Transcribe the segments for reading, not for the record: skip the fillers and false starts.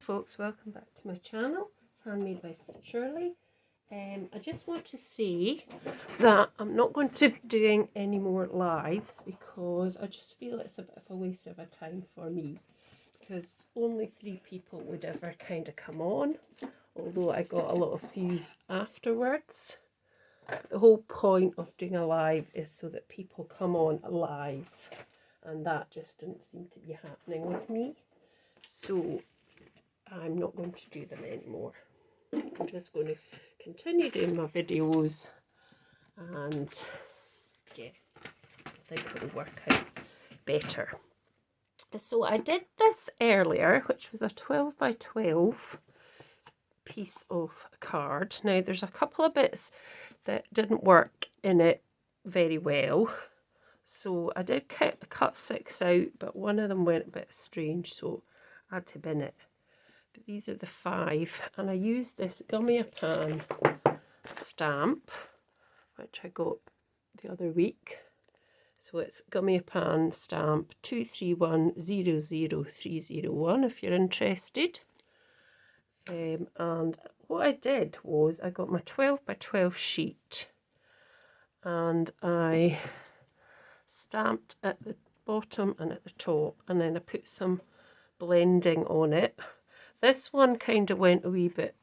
folks, welcome back to my channel. It's handmade by Shirley. I just want to say that I'm not going to be doing any more lives because I just feel it's a bit of a waste of a time for me, because only 3 people would ever kind of come on, although I got a lot of views afterwards. The whole point of doing a live is so that people come on live, and that just didn't seem to be happening with me, so I'm not going to do them anymore. I'm just going to continue doing my videos, and yeah, I think it'll work out better. So I did this earlier, which was a 12 by 12 piece of card. Now there's a couple of bits that didn't work in it very well, so I did cut 6 out, but one of them went a bit strange, so I had to bin it. But these are the 5, and I used this Gummiapan stamp, which I got the other week. So it's Gummiapan stamp 23100301 if you're interested. And what I did was I got my 12 by 12 sheet and I stamped at the bottom and at the top, and then I put some blending on it. This one kind of went a wee bit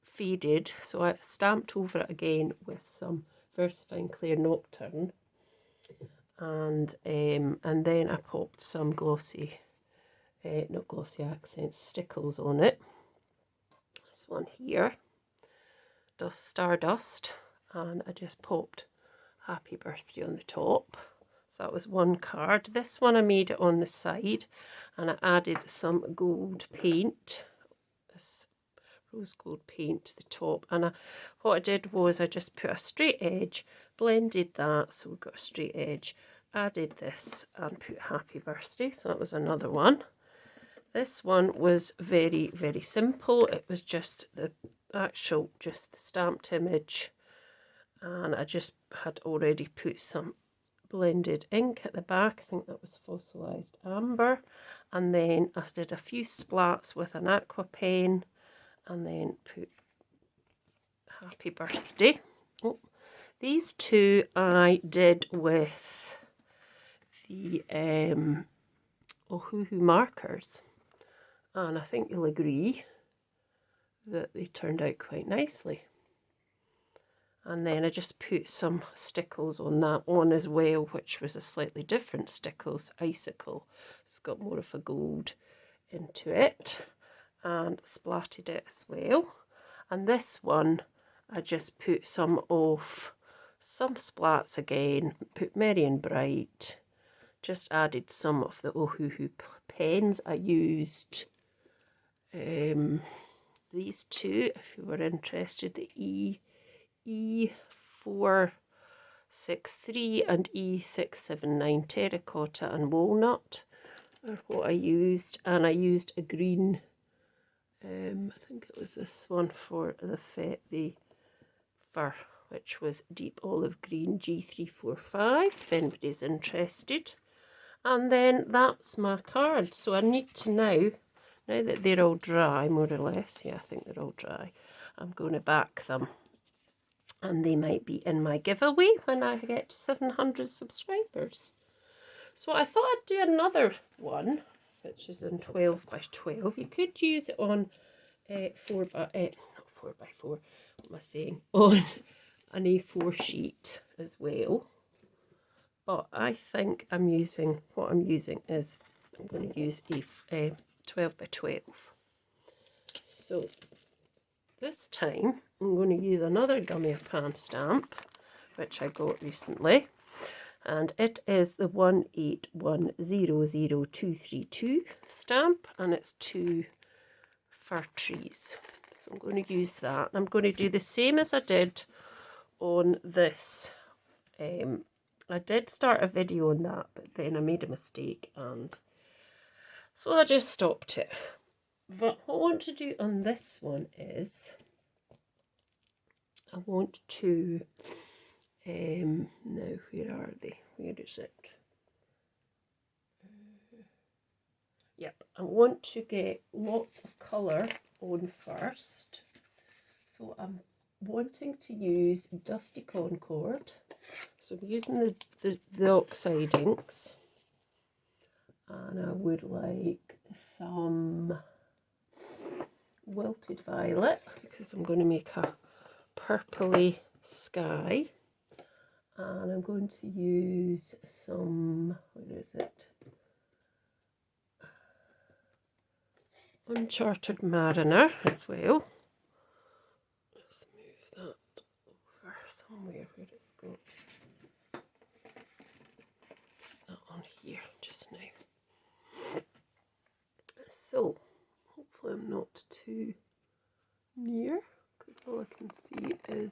faded, so I stamped over it again with some Versifying Clair Nocturne, and then I popped some glossy, not glossy accents, stickles on it. This one here, Stardust, and I just popped Happy Birthday on the top. So that was one card. This one I made it on the side, and I added some gold paint, this rose gold paint to the top, and what I did was I just put a straight edge, blended that so we got a straight edge, added this and put Happy Birthday. So that was another one. This one was very, very simple. It was just the actual, just the stamped image, and I just had already put some blended ink at the back. I think that was fossilized amber, and then I did a few splats with an aqua pen and then put Happy Birthday. Oh, these two I did with the Ohuhu markers, and I think you'll agree that they turned out quite nicely. And then I just put some stickles on that one as well, which was a slightly different stickles, icicle. It's got more of a gold into it, and splatted it as well. And this one I just put some splats again, put Merry and Bright, just added some of the Ohuhu pens. I used these two, if you were interested, the E463 and E679, terracotta and walnut are what I used, and I used a green, I think it was this one for the fur, which was deep olive green, G345, if anybody's interested. And then that's my card. So I need to now that they're all dry, more or less, yeah, I think they're all dry, I'm going to back them, and they might be in my giveaway when I get to 700 subscribers. So I thought I'd do another one, which is in 12 by 12. You could use it on 4 by 4, what am I saying, on an A4 sheet as well. But I think I'm going to use a 12 by 12. So this time I'm going to use another Gummiapan stamp, which I got recently, and it is the 181000232 stamp, and it's 2 fir trees. So I'm going to use that. I'm going to do the same as I did on this. I did start a video on that, but then I made a mistake, and so I just stopped it. But what I want to do on this one is I want to, now where are they? Where is it? Yep, I want to get lots of colour on first. So I'm wanting to use Dusty Concord. So I'm using the oxide inks. And I would like some Wilted Violet because I'm going to make a purpley sky. And I'm going to use some, where is it? Uncharted Mariner as well. Let's move that over somewhere where it's got that on here just now. So hopefully I'm not too near because all I can see is,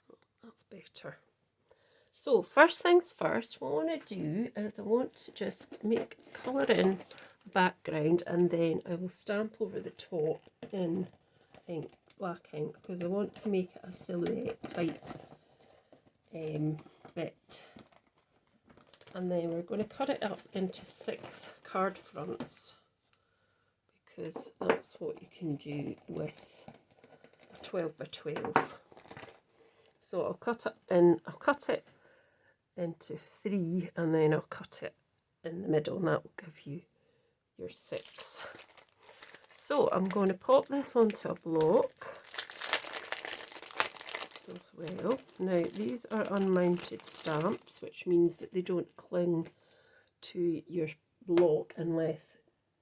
so that's better. So first things first, what I want to do is I want to just make colour in the background, and then I will stamp over the top in ink, black ink, because I want to make it a silhouette type bit. And then we're going to cut it up into 6 card fronts because that's what you can do with a 12 by 12. So I'll cut it into 3, and then I'll cut it in the middle, and that will give you your 6. So I'm going to pop this onto a block as well. Now these are unmounted stamps, which means that they don't cling to your block unless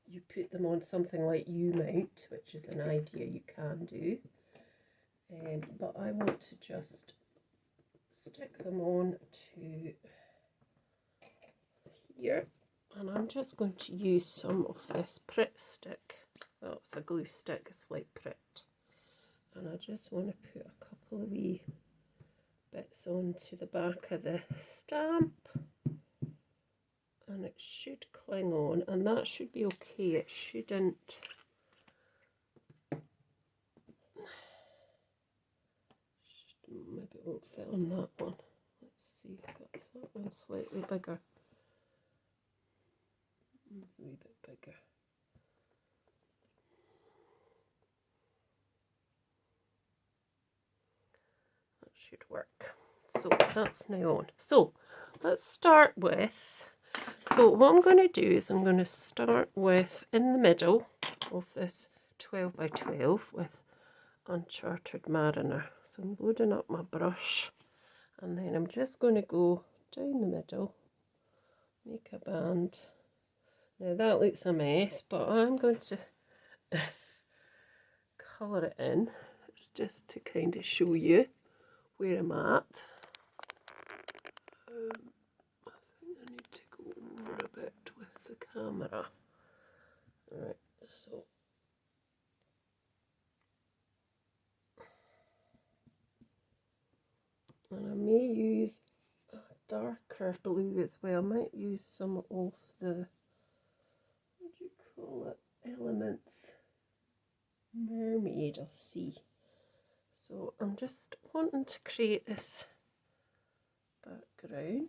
you put them on something like U-mount, which is an idea you can do. But I want to just stick them on to here, and I'm just going to use some of this Pritt stick. Well, it's a glue stick, it's like Pritt, and I just want to put a couple of wee bits onto the back of the stamp, and it should cling on, and that should be okay. It shouldn't maybe it won't fit on that one. Let's see, I've got that one slightly bigger. It's a wee bit bigger. That should work. So that's now on. So let's start with, so what I'm going to do is I'm going to start with, in the middle of this 12 by 12 with Uncharted Mariner. So I'm loading up my brush, and then I'm just going to go down the middle, make a band. Now that looks a mess, but I'm going to colour it in. It's just to kind of show you where I'm at. I think I need to go over a bit with the camera. Right, so and I may use a darker blue as well. I might use some of the, what do you call it, Elements Mermaid or Sea. So I'm just wanting to create this background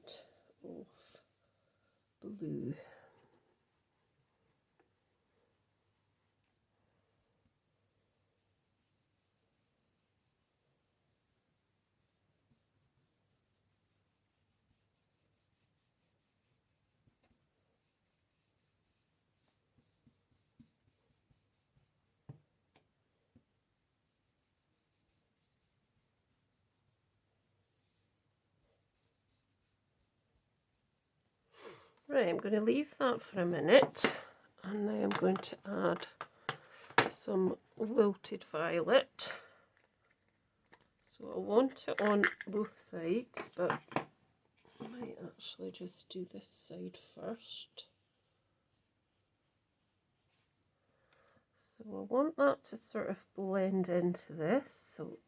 of blue. Right, I'm going to leave that for a minute, and now I'm going to add some Wilted Violet. So I want it on both sides, but I might actually just do this side first. So I want that to sort of blend into this, so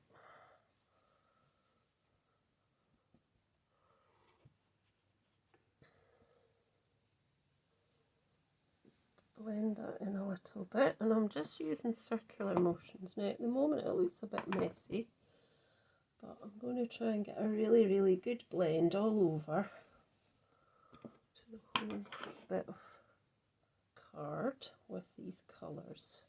blend that in a little bit, and I'm just using circular motions. Now at the moment it looks a bit messy, but I'm going to try and get a really good blend all over to the whole bit of card with these colours.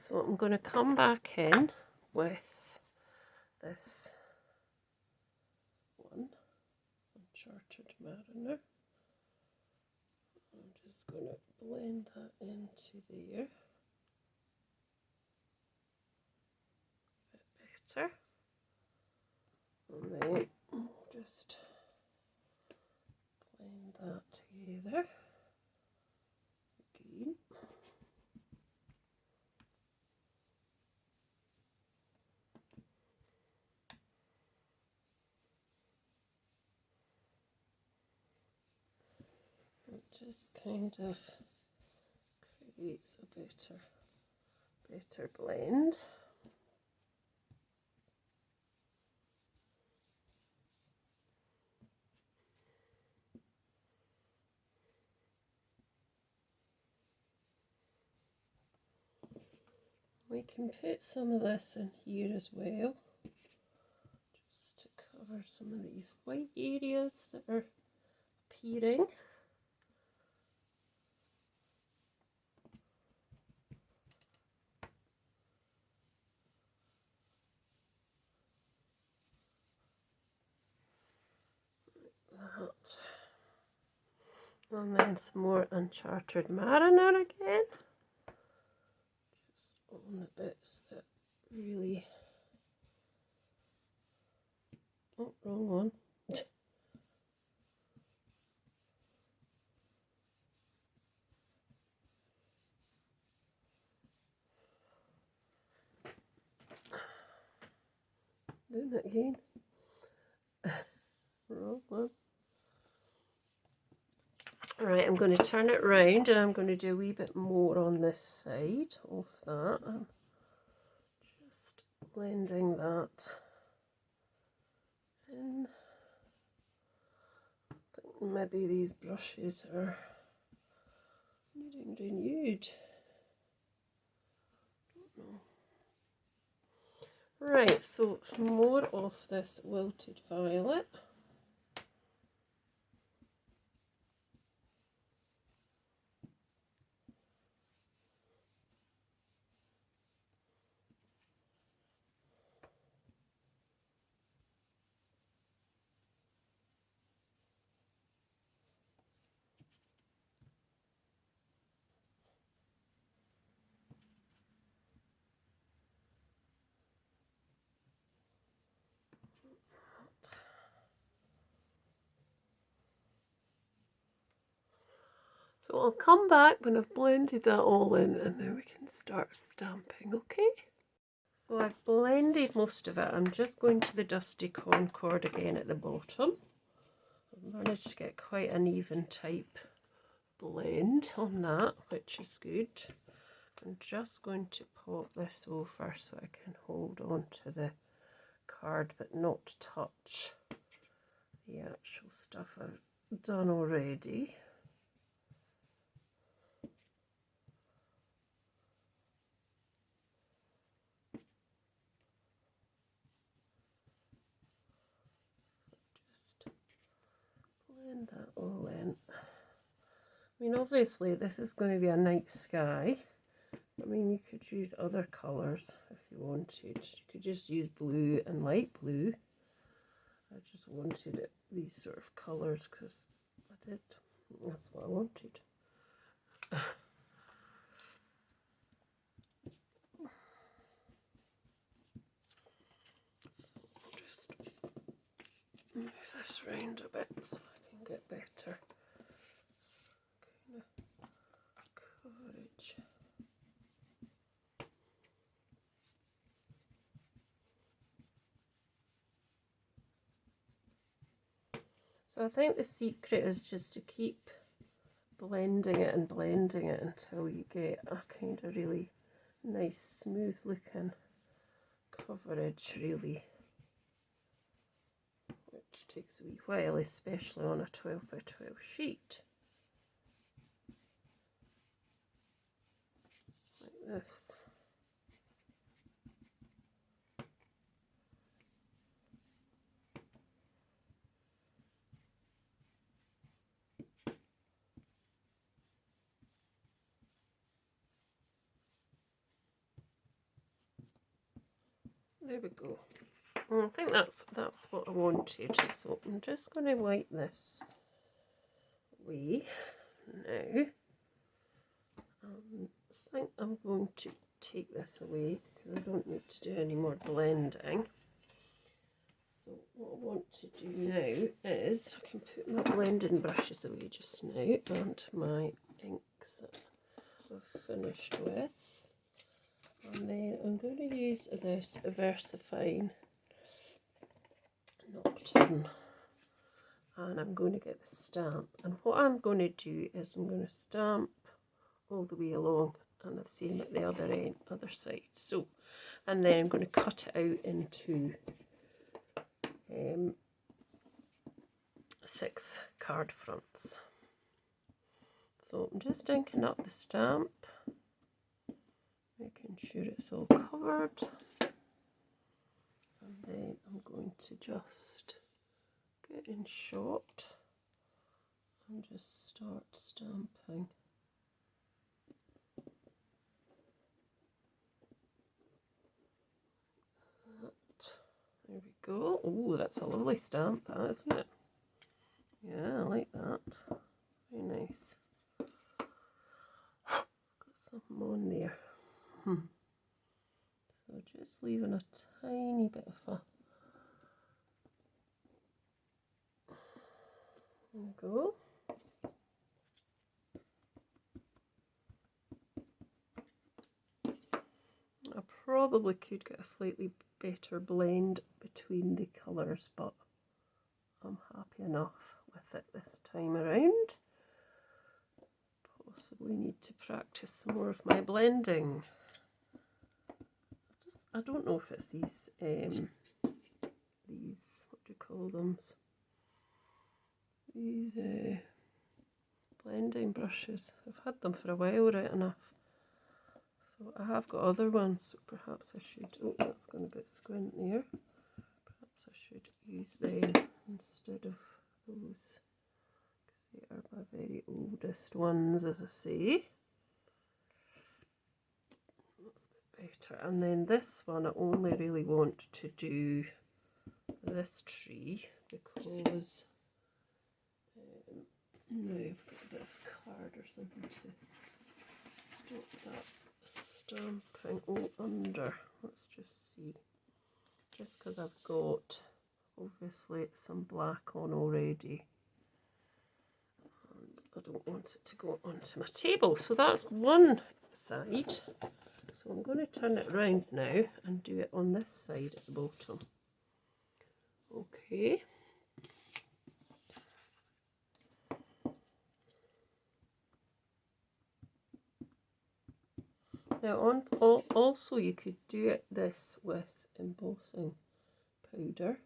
So I'm going to come back in with this one, Uncharted Mariner. I'm just going to blend that into there a bit better. And then I'll just blend that together again. It just kind of creates a better blend. We can put some of this in here as well, just to cover some of these white areas that are appearing. That. And then some more Uncharted Mariner again. Just on the bits that really... Oh, wrong one. Doing it again. Wrong one. Right, I'm going to turn it round and I'm going to do a wee bit more on this side of that. I'm just blending that in. I think maybe these brushes are needing renewed. Don't know. Right, so some more of this Wilted Violet. So I'll come back when I've blended that all in and then we can start stamping, okay? So I've blended most of it. I'm just going to the Dusty Concord again at the bottom. I've managed to get quite an even type blend on that, which is good. I'm just going to pop this over so I can hold on to the card but not touch the actual stuff I've done already. Blend that all in. I mean, obviously this is going to be a night sky. I mean, you could use other colours if you wanted. You could just use blue and light blue. I just wanted it, these sort of colours because I did. That's what I wanted. Just move this round a bit so I can get better kind of coverage. So I think the secret is just to keep blending it until you get a kind of really nice smooth looking coverage, really, which takes a wee while, especially on a 12 by 12 sheet like this. There we go. I think that's what I wanted. So I'm just going to wipe this away now. I think I'm going to take this away because I don't need to do any more blending. So what I want to do now is I can put my blending brushes away just now and my inks that I've finished with. And then I'm going to use this Versifine Nocturne, and I'm going to get the stamp. And what I'm going to do is I'm going to stamp all the way along, and the same at the other side. So, and then I'm going to cut it out into 6 card fronts. So I'm just inking up the stamp, making sure it's all covered, and then I'm going to just get in shot and just start stamping. There we go. Oh, that's a lovely stamp, that, isn't it? Yeah, I like that. Very nice. Got something on there. So just leaving a tiny bit of a... There we go. I probably could get a slightly better blend between the colours, but I'm happy enough with it this time around. Possibly need to practice some more of my blending. I don't know if it's these what do you call them? These blending brushes. I've had them for a while, right enough. So I have got other ones, so perhaps I should, oh, that's going a bit squint there. Perhaps I should use them instead of those, because they are my very oldest ones, as I say. That's a bit better. And then this one, I only really want to do this tree because now I've got a bit of card or something to stop that stamping all under. Let's just see. Just because I've got obviously some black on already, and I don't want it to go onto my table. So that's one side. So I'm going to turn it around now and do it on this side at the bottom. Okay. Now also you could do this with embossing powder.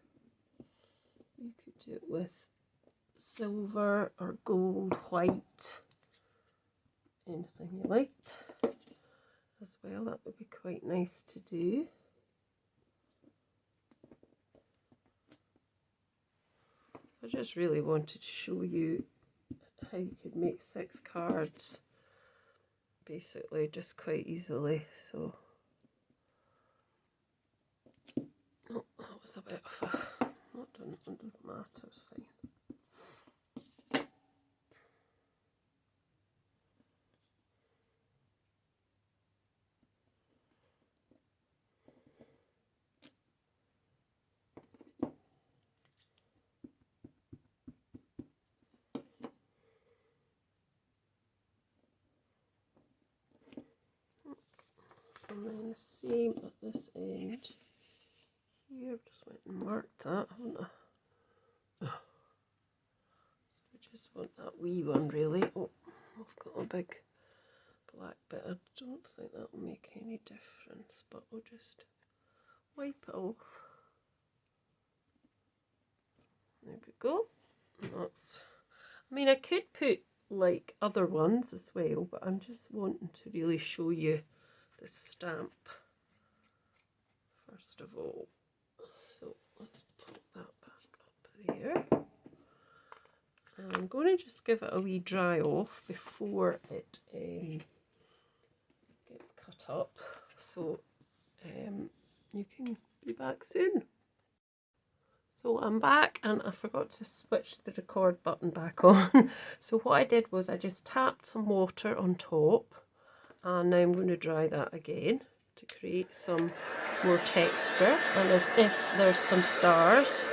You could do it with silver or gold, white, anything you liked as well. That would be quite nice to do. I just really wanted to show you how you could make 6 cards basically just quite easily. So oh, that was a bit of a, it doesn't matter, it's fine. And then the same at this end here. I've just went and marked that, haven't I? So I just want that wee one really. Oh, I've got a big black bit. I don't think that will make any difference, but we'll just wipe it off. There we go. And that's, I mean, I could put like other ones as well, but I'm just wanting to really show you the stamp first of all. So let's put that back up there. And I'm going to just give it a wee dry off before it gets cut up. So you can be back soon. So I'm back and I forgot to switch the record button back on. So what I did was I just tapped some water on top, and now I'm going to dry that again to create some more texture, and as if there's some stars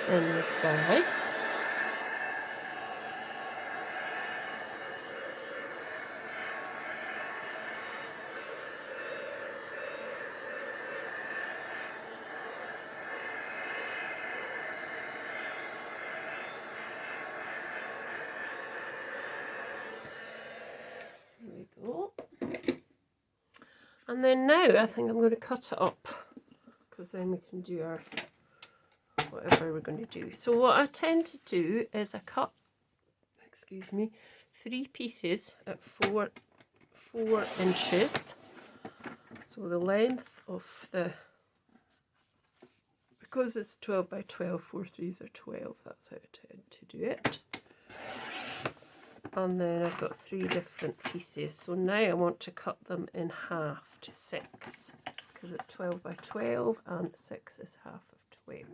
in the sky. There we go. And then now I think I'm going to cut it up, because then we can do our whatever we're going to do. So what I tend to do is I cut, excuse me, 3 pieces at 4 inches. So the length of the, because it's 12 by 12, 4 3s are 12, that's how I tend to do it. And then I've got 3 different pieces. So now I want to cut them in half to 6, because it's 12 by 12 and 6 is half of 12.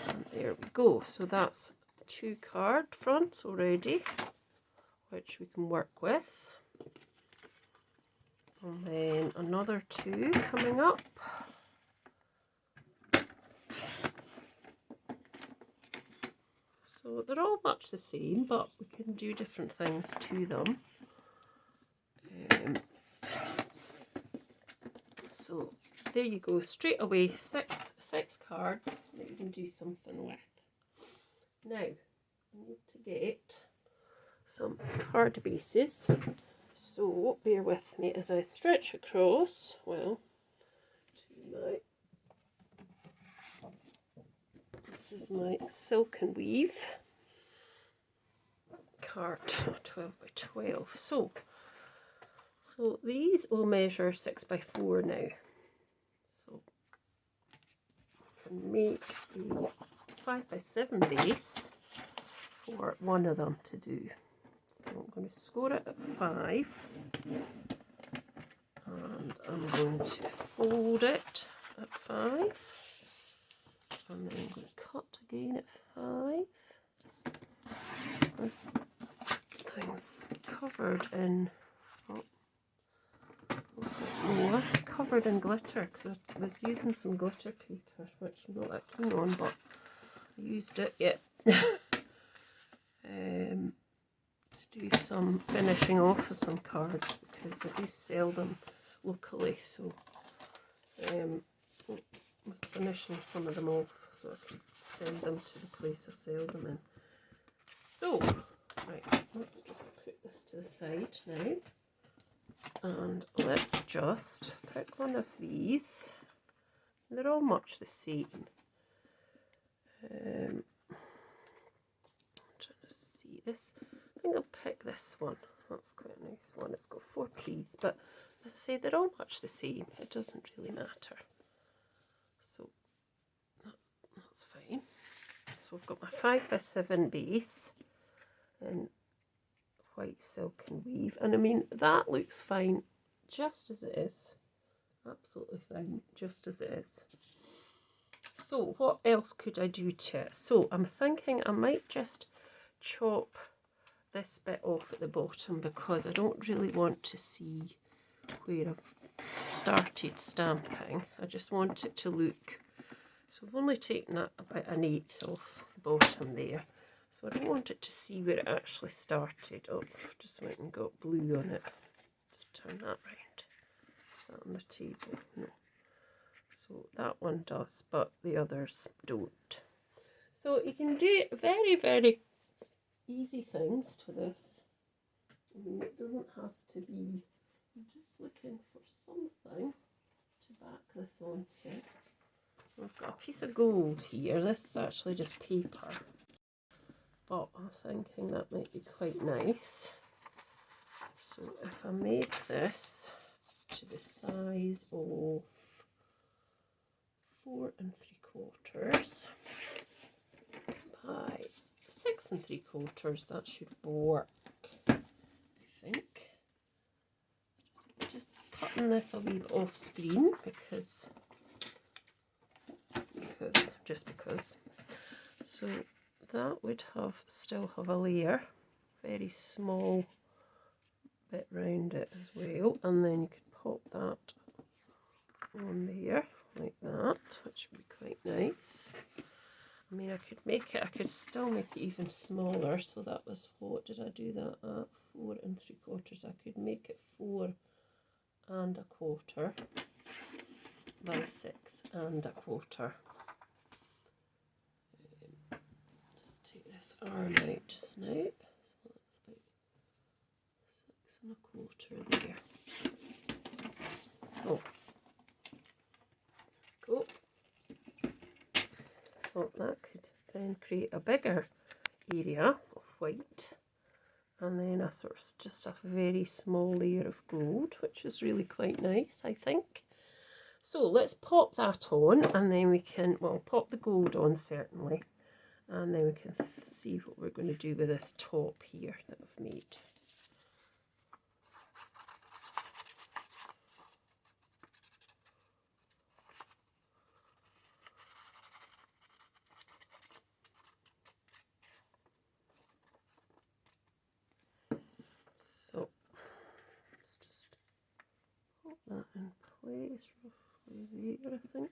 And there we go. So that's 2 card fronts already, which we can work with. And then another 2 coming up. So they're all much the same, but we can do different things to them. So there you go, straight away, six cards that you can do something with. Now, I need to get some card bases. So bear with me as I stretch across, well, to my, this is my silk and weave card, 12 by 12. So these will measure 6 by 4 now. So I can make a 5 by 7 base for one of them to do. So I'm going to score it at 5, and I'm going to fold it at 5, and then I'm going to cut again at 5. This thing's covered in more, covered in glitter, because I was using some glitter paper, which I'm not that keen on, but I used it yet. To do some finishing off of some cards, because I do sell them locally, so I was finishing some of them off so I could send them to the place I sell them in. So, right, let's just put this to the side now, and let's just pick one of these. They're all much the same. I'm trying to see this. I think I'll pick this one. That's quite a nice one. It's got 4 trees, but as I say, they're all much the same. It doesn't really matter. So that's fine. So I've got my 5 by 7 base in white silk and weave, and I mean that looks fine just as it is. Absolutely fine just as it is. So what else could I do to it? So I'm thinking I might just chop this bit off at the bottom, because I don't really want to see where I've started stamping. I just want it to look, so I've only taken that about 1/8 off the bottom there, so I don't want it to see where it actually started. Oh, I've just went and got blue on it. Just turn that round. Is that on the table? No. So that one does, but the others don't. So you can do very, very easy things to this. I mean, it doesn't have to be, I'm just looking for something to back this onto. I've got a piece of gold here. This is actually just paper, but I'm thinking that might be quite nice. So if I made this to the size of 4 3/4 by 6 3/4, that should work, I think. Just cutting this a wee bit off screen, because just because. So that would still have a layer, very small bit round it as well, and then you could pop that on there like that, which would be quite nice. I mean, I could still make it even smaller. So that was, what did I do that at? 4 3/4. I could make it 4 1/4 by 6 1/4. Just take this arm out just now. So that's about 6 1/4 there. Oh, go. Thought that could then create a bigger area of white, and then a sort of just a very small layer of gold, which is really quite nice, I think. So let's pop that on, and then we can, well, pop the gold on certainly, and then we can see what we're going to do with this top here that I've made. So let's just put that in place roughly there, I think.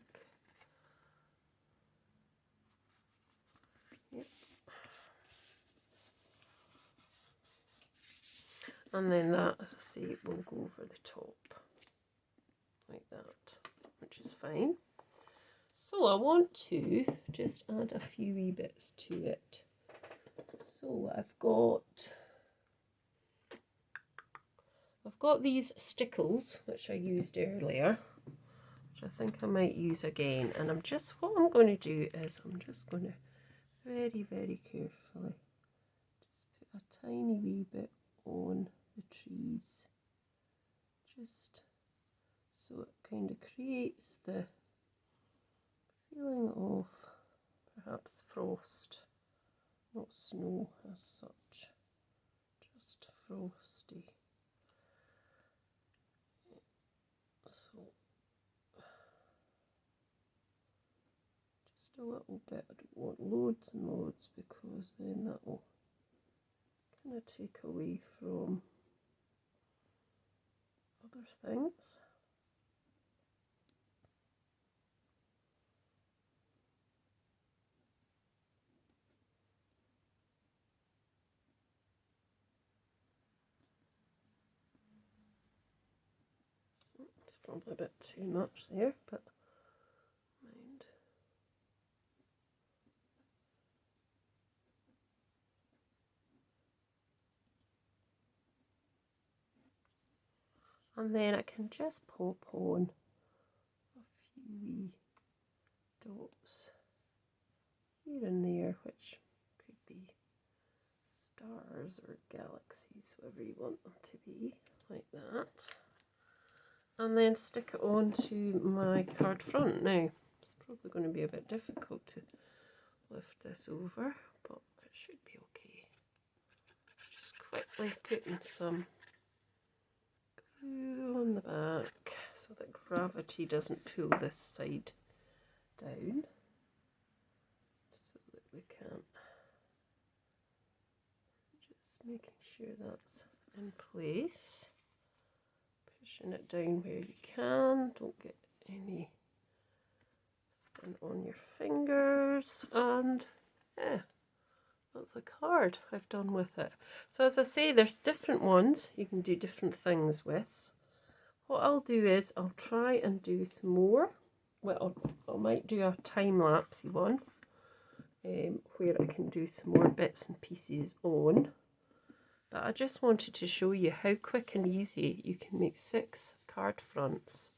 Yep. And then that, as I say, will go over the top like that, which is fine. So I want to just add a few wee bits to it. So I've got these stickles, which I used earlier, which I think I might use again. And what I'm going to do is I'm just going to very, very carefully just put a tiny wee bit on the trees, just so it kind of creates the feeling of perhaps frost, not snow as such, just frosty. So just a little bit. I don't want loads and loads, because then that will kind of take away from other things. It's probably a bit too much there, but mind. And then I can just pop on a few wee dots here and there, which could be stars or galaxies, whatever you want them to be, like that. And then stick it onto my card front. Now, it's probably going to be a bit difficult to lift this over, but it should be okay. Just quickly putting some glue on the back so that gravity doesn't pull this side down, so that we can, just making sure that's in place, pushing it down where you can, don't get any on your fingers, and yeah, that's a card I've done with it. So as I say, there's different ones you can do different things with. What I'll do is I'll try and do some more. Well, I might do a time-lapsey one where I can do some more bits and pieces on. But I just wanted to show you how quick and easy you can make 6 card fronts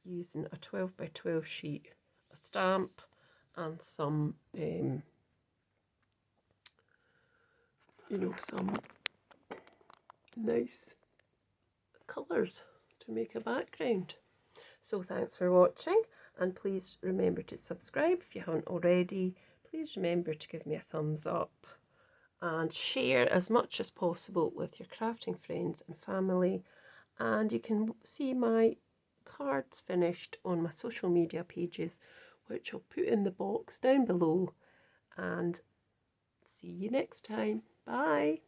using a 12 by 12 sheet, a stamp, and some some nice colours to make a background. So thanks for watching, and please remember to subscribe if you haven't already. Please remember to give me a thumbs up and share as much as possible with your crafting friends and family. And you can see my cards finished on my social media pages, which I'll put in the box down below, and see you next time. Bye.